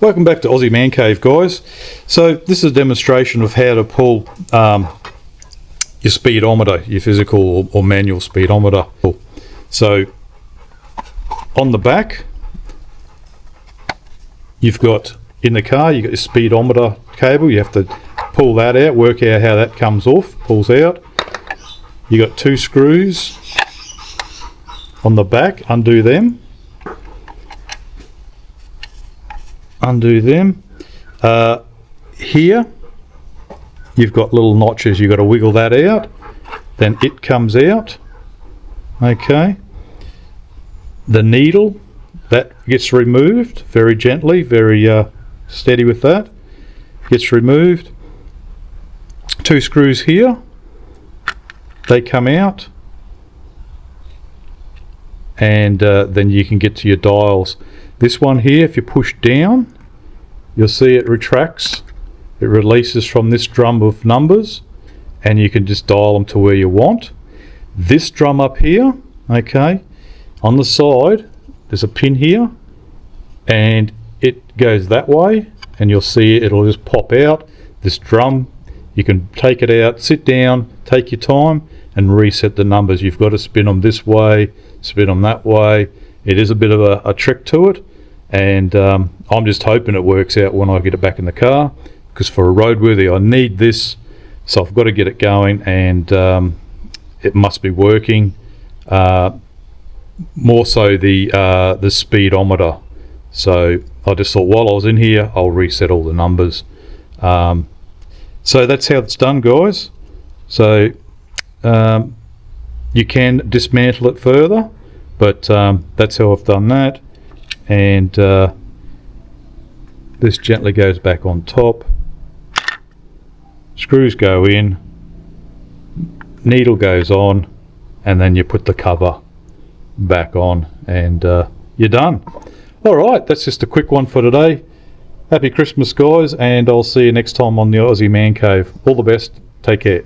Welcome back to Aussie Man Cave, guys. So this is a demonstration of how to pull your speedometer, your physical or manual speedometer. So on the back, you've got, in the car, you've got your speedometer cable. You have to pull that out, work out how that comes off, pulls out. You got two screws on the back, undo them. Here you've got little notches, you've got to wiggle that out, then it comes out. Okay, the needle, that gets removed very gently, very steady with that, gets removed. Two screws here, they come out, and then you can get to your dials. This one here, if you push down, you'll see it retracts. It releases from this drum of numbers, and you can just dial them to where you want. This drum up here, okay, on the side, there's a pin here, and it goes that way, and you'll see it'll just pop out. This drum, you can take it out, sit down, take your time, and reset the numbers. You've got to spin them this way, spin them that way. It is a bit of a trick to it, and I'm just hoping it works out when I get it back in the car, because for a roadworthy I need this, so I've got to get it going, and it must be working. More so the speedometer. So I just thought while I was in here, I'll reset all the numbers. So that's how it's done, guys. So you can dismantle it further, but that's how I've done that. And this gently goes back on top, screws go in, needle goes on, and then you put the cover back on, and you're done. Alright, that's just a quick one for today. Happy Christmas, guys, and I'll see you next time on the Aussie Man Cave. All the best, take care.